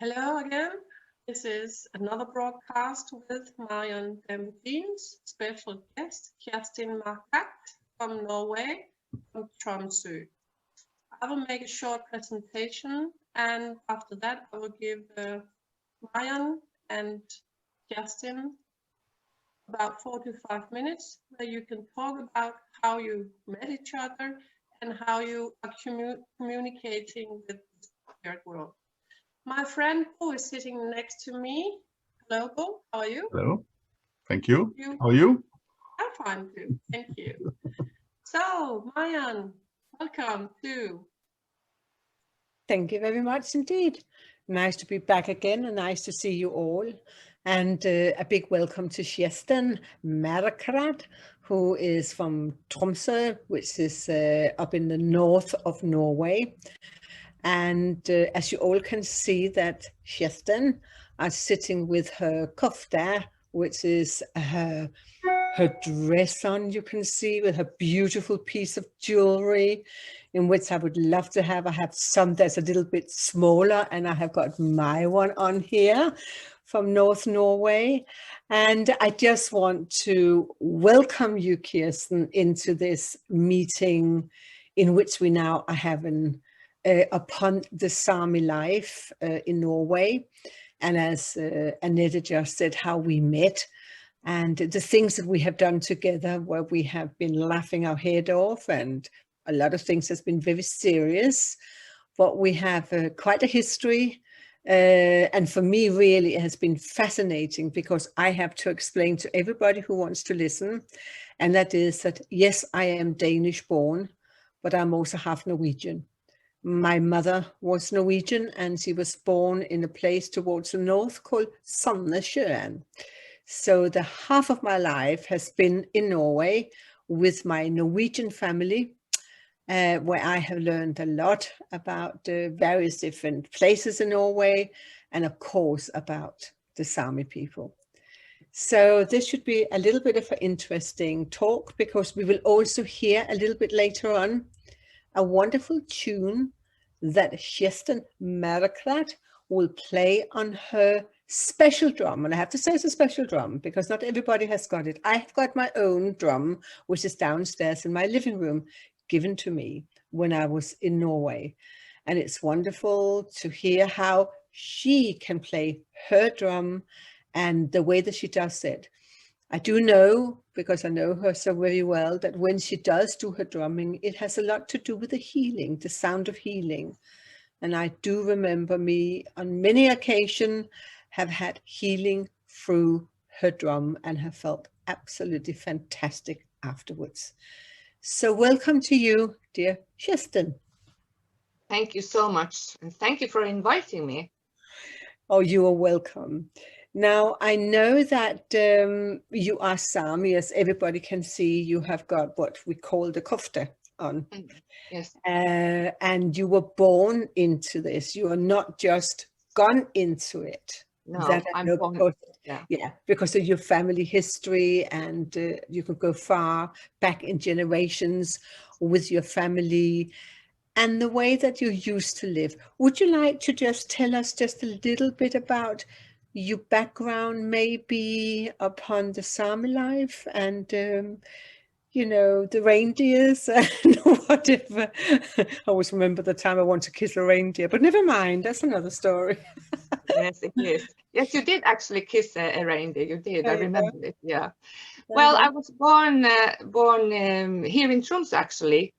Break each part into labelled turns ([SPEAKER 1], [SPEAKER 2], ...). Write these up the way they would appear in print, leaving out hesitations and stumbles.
[SPEAKER 1] Hello again. This is another broadcast with Marion Dampier-Jeans, special guest Kjerstin Marakatt from Norway, from Tromsoe. I will make a short presentation, and after that I will give Marion and Kjerstin about 45 minutes where you can talk about how you met each other and how you are communicating with the spirit world. My friend Bo is sitting next to me. Hello, Bo. How are you?
[SPEAKER 2] Hello. Thank you. How are you?
[SPEAKER 1] I'm fine too. Thank you. So, Marion, welcome too.
[SPEAKER 3] Thank you very much indeed. Nice to be back again and nice to see you all. And a big welcome to Kjerstin Marakatt, who is from Tromsoe, which is up in the north of Norway. And as you all can see that Kjerstin is sitting with her kofte, which is her dress on, you can see, with her beautiful piece of jewelry, in which I would love to have. I have some that's a little bit smaller, and I have got my one on here from Northern Norway. And I just want to welcome you, Kjerstin, into this meeting in which we now are having upon the Sami life in Norway. And as Annette just said, how we met and the things that we have done together, where we have been laughing our head off, and a lot of things has been very serious, but we have quite a history. And for me, really, it has been fascinating because I have to explain to everybody who wants to listen, and that is that, yes, I am Danish born, but I'm also half Norwegian. My mother was Norwegian, and she was born in a place towards the north called Sandnessjøen. So the half of my life has been in Norway with my Norwegian family, where I have learned a lot about various different places in Norway, and of course about the Sami people. So this should be a little bit of an interesting talk, because we will also hear a little bit later on a wonderful tune that Kjerstin Marakatt will play on her special drum. And I have to say it's a special drum because not everybody has got it. I've got my own drum, which is downstairs in my living room, given to me when I was in Norway. And it's wonderful to hear how she can play her drum and the way that she does it. I do know, because I know her so very well, that when she does do her drumming, it has a lot to do with the healing, the sound of healing. And I do remember me on many occasions have had healing through her drum and have felt absolutely fantastic afterwards. So welcome to you, dear Kjerstin.
[SPEAKER 4] Thank you so much. And thank you for inviting me.
[SPEAKER 3] Oh, you are welcome. Now, I know that you are Sami, as everybody can see. You have got what we call the kofte on.
[SPEAKER 4] Yes.
[SPEAKER 3] And you were born into this. You are not just gone into it.
[SPEAKER 4] No, I'm born.
[SPEAKER 3] Because,
[SPEAKER 4] yeah,
[SPEAKER 3] because of your family history, and you could go far back in generations with your family and the way that you used to live. Would you like to just tell us just a little bit about your background, maybe upon the Sami life and, you know, the reindeers and whatever? I always remember the time I want to kiss a reindeer, but never mind, that's another story.
[SPEAKER 4] Yes, it is. Yes, you did actually kiss a reindeer. You did. I remember it. Yeah.
[SPEAKER 3] Well,
[SPEAKER 4] I was born here in Tromsø, actually,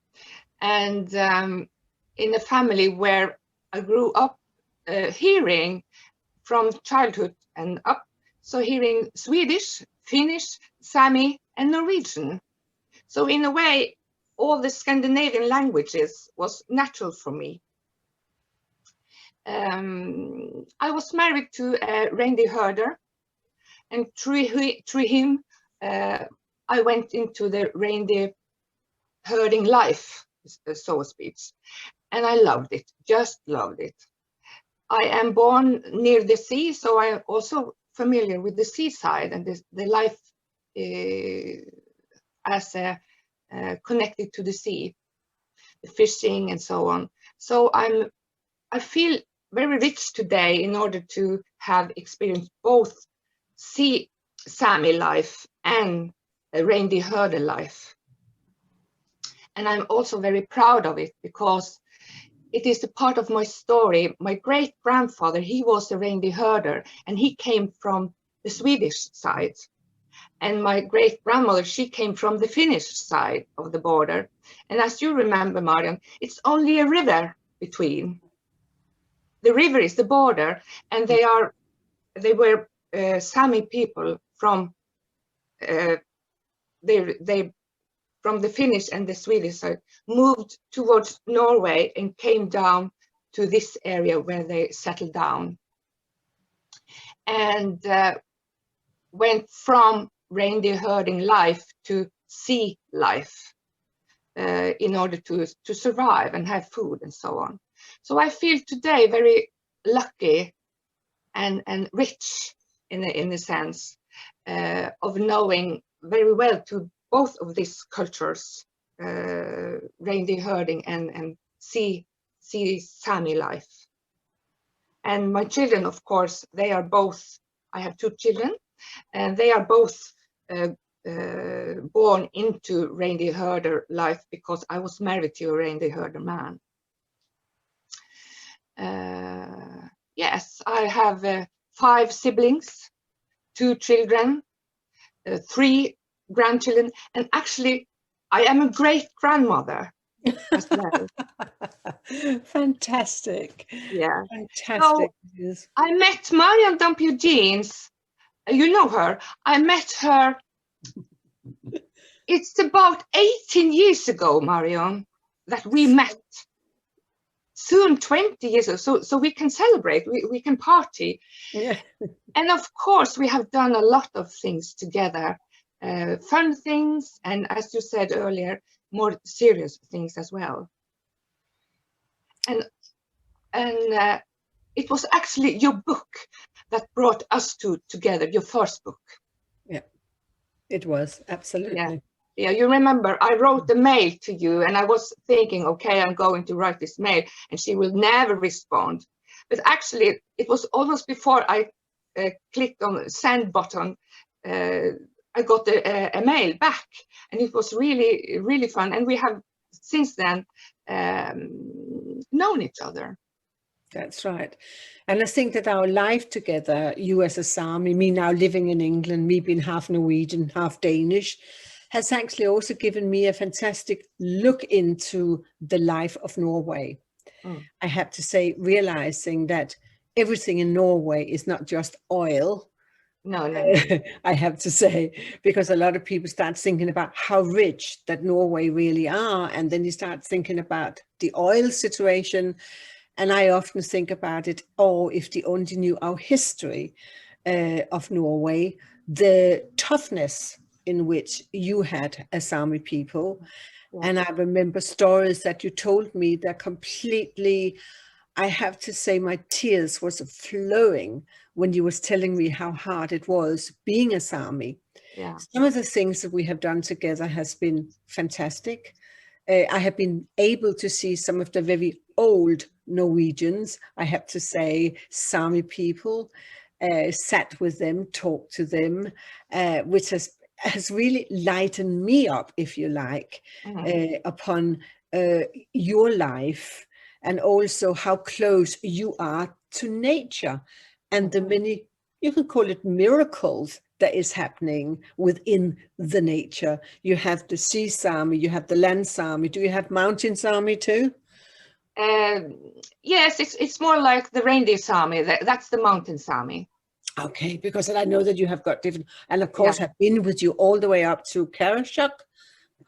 [SPEAKER 4] and in a family where I grew up hearing from childhood and up. So hearing Swedish, Finnish, Sami, and Norwegian. So in a way, all the Scandinavian languages was natural for me. I was married to a reindeer herder, and through him, I went into the reindeer herding life, so to speak, and I loved it, just loved it. I am born near the sea, so I'm also familiar with the seaside and the life as connected to the sea, the fishing and so on. So I feel very rich today in order to have experienced both Sami life and reindeer herder life. And I'm also very proud of it because it is a part of my story. My great grandfather, he was a reindeer herder, and he came from the Swedish side. And my great grandmother, she came from the Finnish side of the border. And as you remember, Marion, it's only a river between. The river is the border, and they were Sami people from from the Finnish and the Swedish side, moved towards Norway and came down to this area where they settled down, and went from reindeer herding life to sea life in order to survive and have food and so on. So I feel today very lucky and rich in a sense of knowing very well to both of these cultures, reindeer herding and sea Sami life. And my children, of course, they are both, I have 2 children, and they are both born into reindeer herder life because I was married to a reindeer herder man. Yes, I have 5 siblings, 2 children, 3 grandchildren, and actually I am a great grandmother as well.
[SPEAKER 3] Fantastic.
[SPEAKER 4] Yeah.
[SPEAKER 3] Fantastic.
[SPEAKER 4] So I met Marion Dampier-Jeans. You know her. I met her. It's about 18 years ago, Marion, that we met. Soon 20 years ago. So we can celebrate. We can party.
[SPEAKER 3] Yeah.
[SPEAKER 4] And of course, we have done a lot of things together. Fun things, and as you said earlier, more serious things as well. And it was actually your book that brought us together, your first book.
[SPEAKER 3] Yeah, it was, absolutely.
[SPEAKER 4] Yeah, you remember I wrote the mail to you, and I was thinking, okay, I'm going to write this mail, and she will never respond. But actually, it was almost before I clicked on the send button, I got a mail back, and it was really, really fun. And we have since then known each other.
[SPEAKER 3] That's right. And I think that our life together, you as a Sami, me now living in England, me being half Norwegian, half Danish, has actually also given me a fantastic look into the life of Norway. I have to say, realizing that everything in Norway is not just oil.
[SPEAKER 4] No.
[SPEAKER 3] I have to say, because a lot of people start thinking about how rich that Norway really are, and then you start thinking about the oil situation. And I often think about it, if they only knew our history of Norway, the toughness in which you had as Sami people. Yeah. And I remember stories that you told me that completely, I have to say, my tears was flowing when you was telling me how hard it was being a Sami.
[SPEAKER 4] Yeah.
[SPEAKER 3] Some of the things that we have done together has been fantastic. I have been able to see some of the very old Norwegians, I have to say, Sami people, sat with them, talked to them, which has really lightened me up, if you like, upon your life, and also how close you are to nature and the many, you can call it miracles, that is happening within the nature. You have the sea Sami, you have the land Sami. Do you have mountain Sami too?
[SPEAKER 4] Yes, it's more like the reindeer Sami. That's the mountain Sami.
[SPEAKER 3] Okay, because I know that you have got different, and of course I've been with you all the way up to Kjerstin.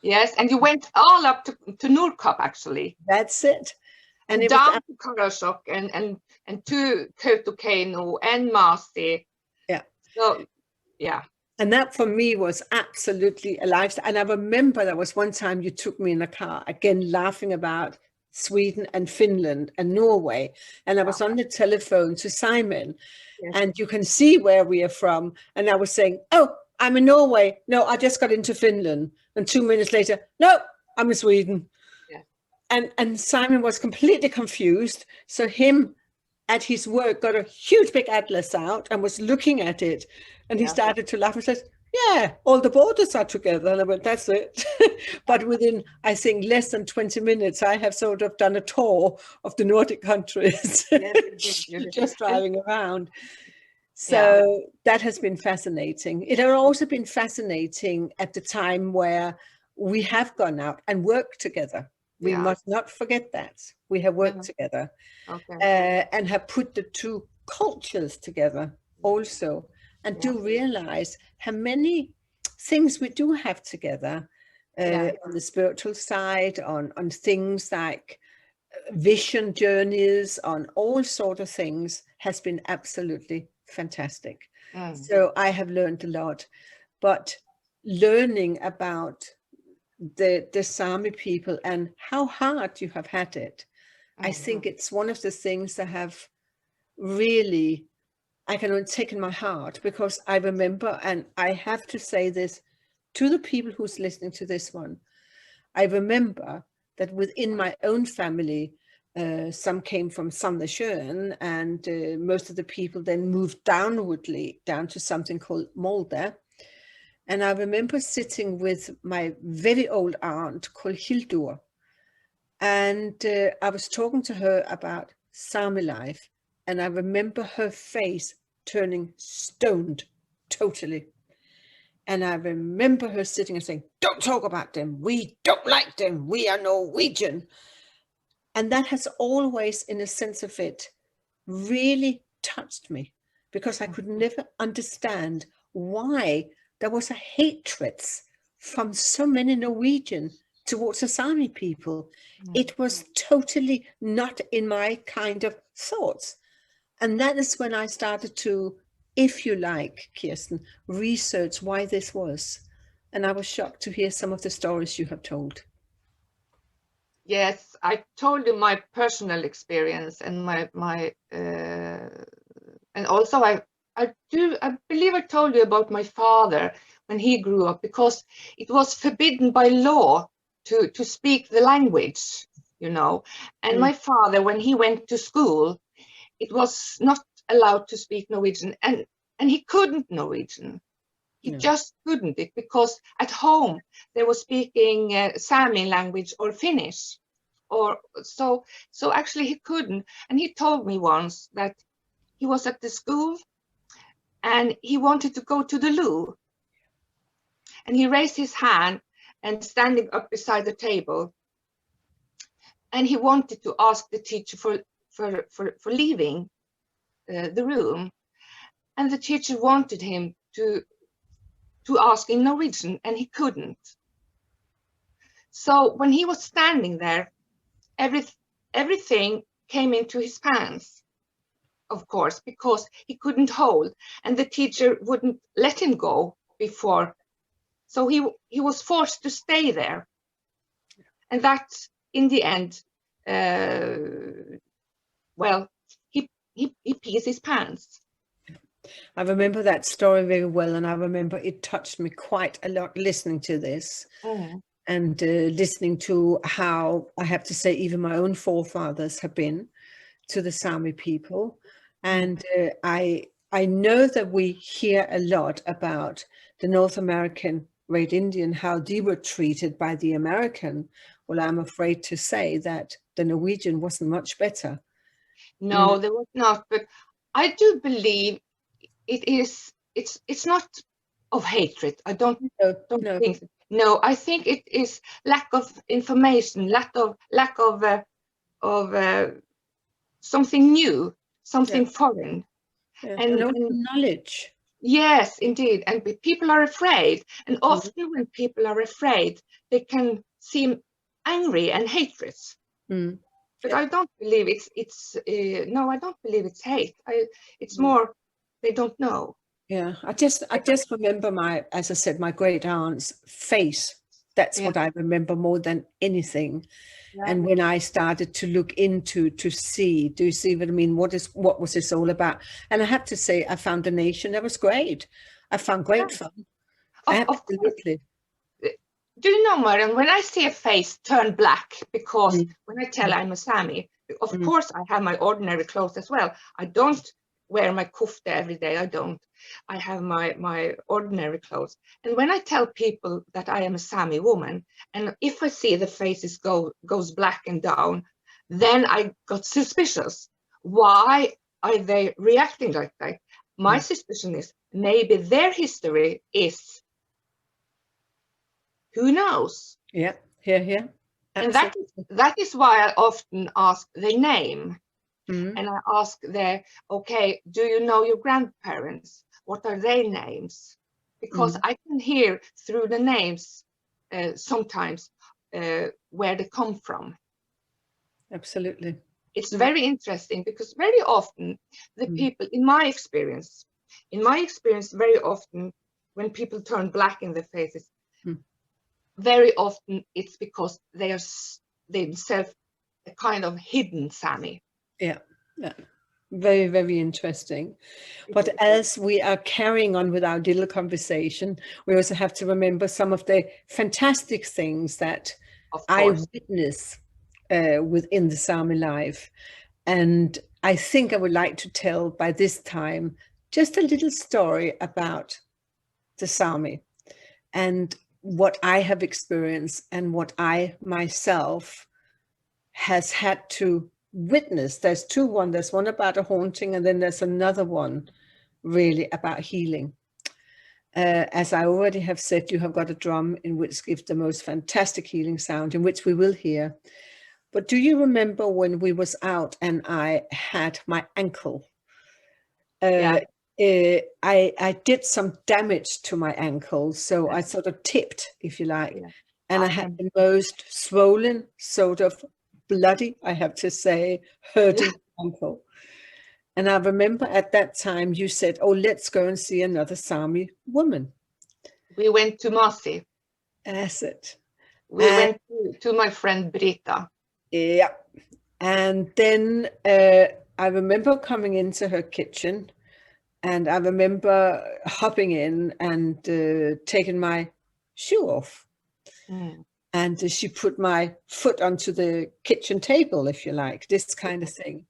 [SPEAKER 4] Yes, and you went all up to Nordkapp, actually.
[SPEAKER 3] That's it.
[SPEAKER 4] And down to Kjerstin and to Kautokeino and Masti.
[SPEAKER 3] Yeah.
[SPEAKER 4] So, yeah.
[SPEAKER 3] And that for me was absolutely a lifestyle. And I remember there was one time you took me in a car, again, laughing about Sweden and Finland and Norway. And I was on the telephone to Simon, and you can see where we are from. And I was saying, oh, I'm in Norway. No, I just got into Finland. And 2 minutes later, no, I'm in Sweden. And Simon was completely confused. So him at his work got a huge big atlas out and was looking at it, and he started to laugh and says, yeah, all the borders are together. And I went, that's it. But within, I think, less than 20 minutes, I have sort of done a tour of the Nordic countries, just driving around. So that has been fascinating. It has also been fascinating at the time where we have gone out and worked together. We must not forget that. We have worked together and have put the two cultures together also, and do realize how many things we do have together on the spiritual side, on things like vision journeys, on all sort of things, has been absolutely fantastic. So I have learned a lot, but learning about the Sami people and how hard you have had it, I think it's one of the things that have really, I can only take in my heart, because I remember, and I have to say this to the people who's listening to this one, I remember that within my own family, some came from Sandnessjøen, and most of the people then moved downwardly down to something called Molde. And I remember sitting with my very old aunt called Hildur, and I was talking to her about Sami life, and I remember her face turning stoned totally. And I remember her sitting and saying, don't talk about them. We don't like them. We are Norwegian. And that has always, in a sense of it, really touched me, because I could never understand why there was a hatred from so many Norwegians towards the Sami people. It was totally not in my kind of thoughts. And that is when I started to, if you like, Kjerstin, research why this was. And I was shocked to hear some of the stories you have told.
[SPEAKER 4] Yes, I told you my personal experience, and and also I believe I told you about my father when he grew up, because it was forbidden by law to speak the language, you know. And my father, when he went to school, it was not allowed to speak Norwegian, and he couldn't Norwegian. He just couldn't it, because at home they were speaking Sami language or Finnish, or so actually he couldn't. And he told me once that he was at the school and he wanted to go to the loo, and he raised his hand and standing up beside the table, and he wanted to ask the teacher for leaving the room, and the teacher wanted him to ask in Norwegian, and he couldn't. So when he was standing there, everything came into his pants, of course, because he couldn't hold, and the teacher wouldn't let him go before. So he was forced to stay there, and that, in the end, well, he pees his pants.
[SPEAKER 3] I remember that story very well, and I remember it touched me quite a lot listening to this, and listening to how, I have to say, even my own forefathers have been to the Sami people. And I know that we hear a lot about the North American Red Indian, how they were treated by the American. Well, I'm afraid to say that the Norwegian wasn't much better.
[SPEAKER 4] No, there was not, but I do believe it's not of hatred. I don't think so. No, I think it is lack of information, lack of something new, something foreign,
[SPEAKER 3] and knowledge.
[SPEAKER 4] Yes, indeed, and people are afraid, and often when people are afraid, they can seem angry and hatred. But I don't believe it's no, I don't believe it's hate. It's more they don't know.
[SPEAKER 3] Yeah, I just remember as I said, my great aunt's face. That's what I remember more than anything. Yeah. And when I started to look into to see, do you see what I mean? What was this all about? And I have to say, I found a nation that was great. I found great fun. Absolutely.
[SPEAKER 4] Do you know, Marion, when I see a face turn black, because when I tell I'm a Sami, Of course, I have my ordinary clothes as well. I don't wear my kofta every day. I don't. I have my ordinary clothes. And when I tell people that I am a Sami woman, and if I see the faces goes black and down, then I got suspicious. Why are they reacting like that? My suspicion is maybe their history is, who knows?
[SPEAKER 3] Yeah, here.
[SPEAKER 4] And that is why I often ask the name. And I ask okay, do you know your grandparents? What are their names? Because I can hear through the names sometimes where they come from.
[SPEAKER 3] Absolutely.
[SPEAKER 4] It's very interesting because very often the people, in my experience, very often when people turn black in their faces, very often it's because they are themselves a kind of hidden Sami.
[SPEAKER 3] Yeah. Very, very interesting. But as we are carrying on with our little conversation, we also have to remember some of the fantastic things that I witness within the Sami life. And I think I would like to tell by this time just a little story about the Sami and what I have experienced and what I myself has had to witness. There's two. There's one about a haunting, and then there's another one really about healing. As I already have said, you have got a drum in which gives the most fantastic healing sound, in which we will hear. But do you remember when we was out and I had my ankle? I did some damage to my ankle, so I sort of tipped, if you like, and I had the most swollen, sort of bloody, I have to say, hurting ankle. And I remember at that time you said, oh, let's go and see another Sami woman.
[SPEAKER 4] We went to Masi.
[SPEAKER 3] That's it.
[SPEAKER 4] We went to my friend Britta.
[SPEAKER 3] Yeah. And then I remember coming into her kitchen, and I remember hopping in and taking my shoe off. And she put my foot onto the kitchen table, if you like, this kind of thing.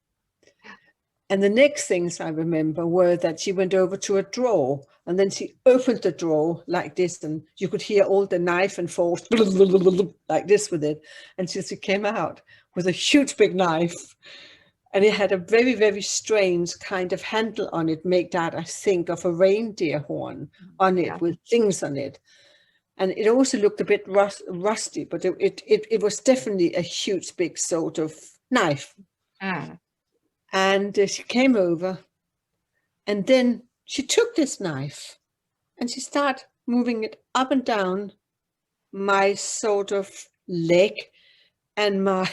[SPEAKER 3] And the next things I remember were that she went over to a drawer, and then she opened the drawer like this, and you could hear all the knife and fork like this with it. And she came out with a huge big knife, and it had a very, very strange kind of handle on it, made that, I think, of a reindeer horn on it with things on it. And it also looked a bit rusty, but it was definitely a huge, big sort of knife. And she came over, and then she took this knife and she started moving it up and down my sort of leg and my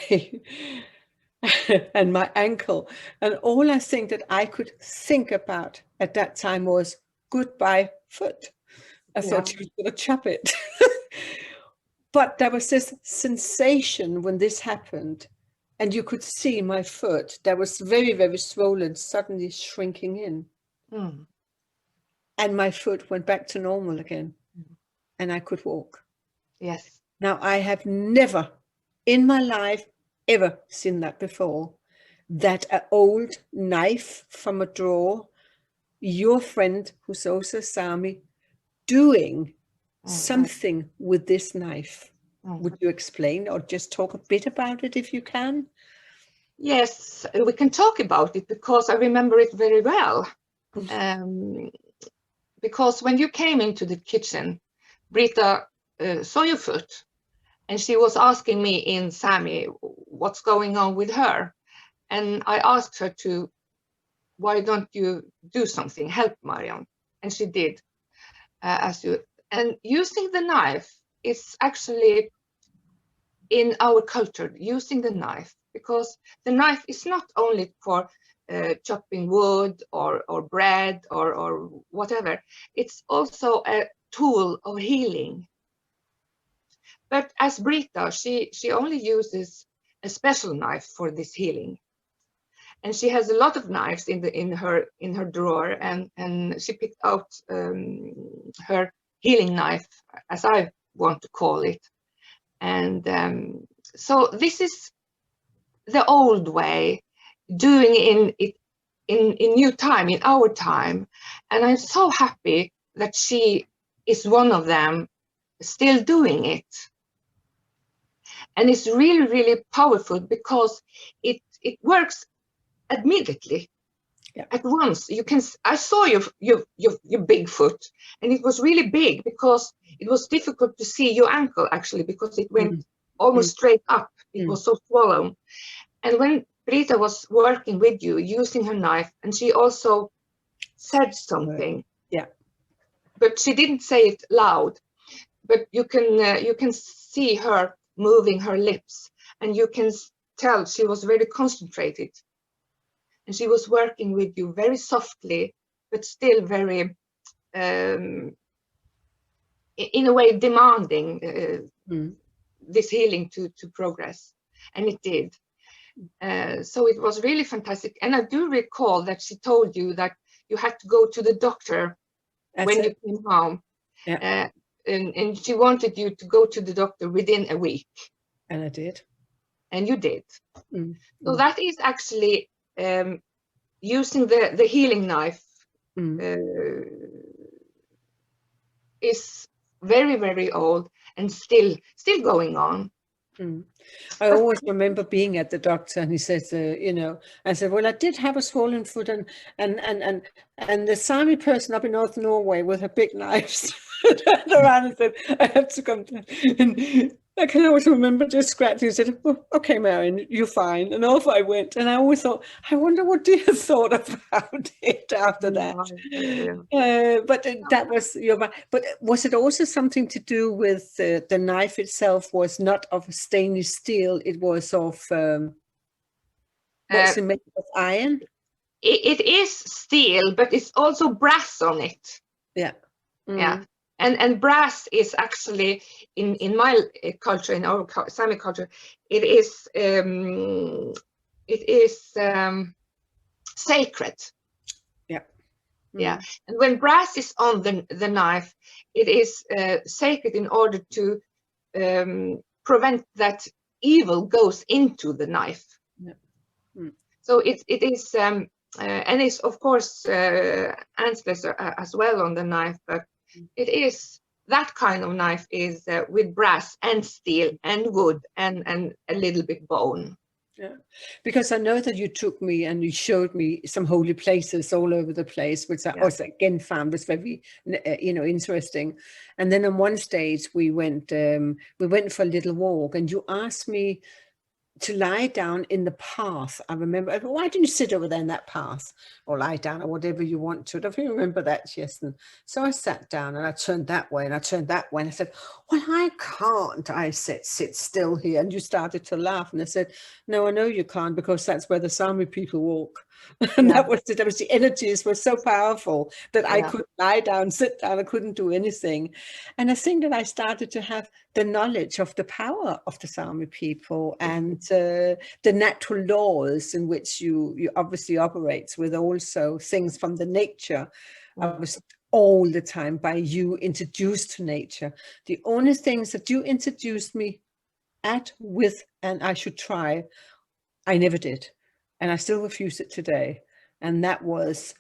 [SPEAKER 3] and my ankle. And all I think that I could think about at that time was goodbye foot. I thought she was going to chop it. But there was this sensation when this happened, and you could see my foot that was very, very swollen, suddenly shrinking in. And my foot went back to normal again, and I could walk.
[SPEAKER 4] Yes.
[SPEAKER 3] Now, I have never in my life ever seen that before, that an old knife from a drawer, your friend who's also Sami, doing something with this knife. Would you explain or just talk a bit about it if you can?
[SPEAKER 4] Yes, we can talk about it because I remember it very well. Because when you came into the kitchen, Britta saw your foot, and she was asking me in Sami what's going on with her. And I asked her to, why don't you do something, help Marion? And she did. And using the knife is actually in our culture, using the knife, because the knife is not only for chopping wood or bread or whatever. It's also a tool of healing. But as Britta, she only uses a special knife for this healing. And she has a lot of knives in her drawer, and she picked out her healing knife, as I want to call it. And so this is the old way, doing it in new time, in our time. And I'm so happy that she is one of them still doing it. And it's really, really powerful because it works immediately.
[SPEAKER 3] Yeah.
[SPEAKER 4] At once. I saw your big foot, and it was really big because it was difficult to see your ankle actually, because it went almost straight up. It was so swollen. And when Brita was working with you using her knife, and she also said something.
[SPEAKER 3] Yeah.
[SPEAKER 4] But she didn't say it loud. But you can see her moving her lips, and you can tell she was very concentrated. And she was working with you very softly, but still very, in a way, demanding this healing to progress. And it did. So it was really fantastic. And I do recall that she told you that you had to go to the doctor when you came home.
[SPEAKER 3] Yeah.
[SPEAKER 4] And she wanted you to go to the doctor within a week.
[SPEAKER 3] And I did.
[SPEAKER 4] And you did. So that is actually using the healing knife is very, very old and still going on.
[SPEAKER 3] I always remember being at the doctor, and he says, I said, well, I did have a swollen foot, and the Sami person up in Northern Norway with her big knives turned around and said, I have to come down. And I can always remember just scratching and said, oh, okay, Marion, you're fine. And off I went. And I always thought, I wonder what dear thought about it after that. But that was but was it also something to do with the knife itself was not of stainless steel? It was of, what's it made of, iron?
[SPEAKER 4] It is steel, but it's also brass on it.
[SPEAKER 3] Yeah.
[SPEAKER 4] Yeah. And brass is actually in my culture, in our Sami culture, it is sacred.
[SPEAKER 3] Yeah.
[SPEAKER 4] Yeah. And when brass is on the knife, it is sacred in order to prevent that evil goes into the knife.
[SPEAKER 3] Yeah.
[SPEAKER 4] So it is and it's of course antlers as well on the knife, but it is that kind of knife is with brass and steel and wood and a little bit bone.
[SPEAKER 3] Yeah, because I know that you took me and you showed me some holy places all over the place, which I also again found was very, interesting. And then on one stage we went for a little walk, and you asked me to lie down in the path. I remember, why didn't you sit over there in that path or lie down or whatever you want to? I don't remember that, Kjerstin. So I sat down and I turned that way and I turned that way. And I said, well, I can't. I said, sit still here. And you started to laugh. And I said, no, I know you can't, because that's where the Sami people walk. And that was the energies were so powerful that I could lie down, sit down, I couldn't do anything. And I think that I started to have the knowledge of the power of the Sami people and the natural laws in which you obviously operates with, also things from the nature. I was all the time by you introduced to nature. The only things that you introduced me with, and I should try, I never did. And I still refuse it today. And that was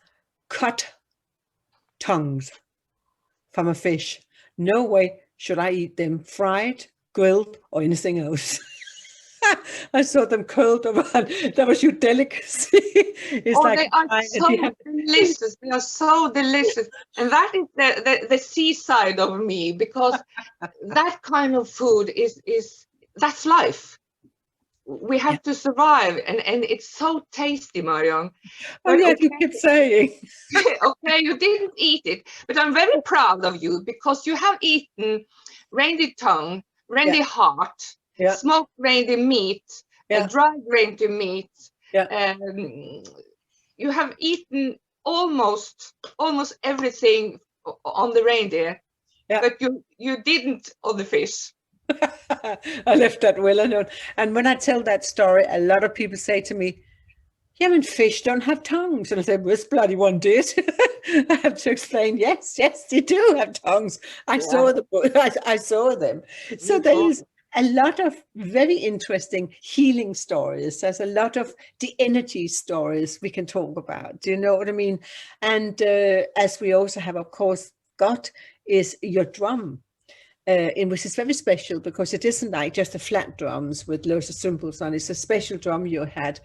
[SPEAKER 3] cut tongues from a fish. No way should I eat them fried, grilled, or anything else. I saw them curled around. That was your delicacy. It's
[SPEAKER 4] they are so delicious. They are so delicious. And that is the seaside of me, because that kind of food that's life. We have to survive, and it's so tasty, Marion.
[SPEAKER 3] Oh, yeah, you keep saying.
[SPEAKER 4] Okay, you didn't eat it, but I'm very proud of you, because you have eaten reindeer tongue, reindeer heart, smoked reindeer meat, dried reindeer meat. You have eaten almost everything on the reindeer, but you didn't on the fish.
[SPEAKER 3] I left that well alone. And when I tell that story, a lot of people say to me, yeah, and fish don't have tongues. And I said, well, this bloody one did. I have to explain, yes, they do have tongues. I saw them. I saw them. So a lot of very interesting healing stories. There's a lot of the energy stories we can talk about. Do you know what I mean? And as we also have, of course, got is your drum, which is very special because it isn't like just a flat drums with loads of cymbals on. It's a special drum you had.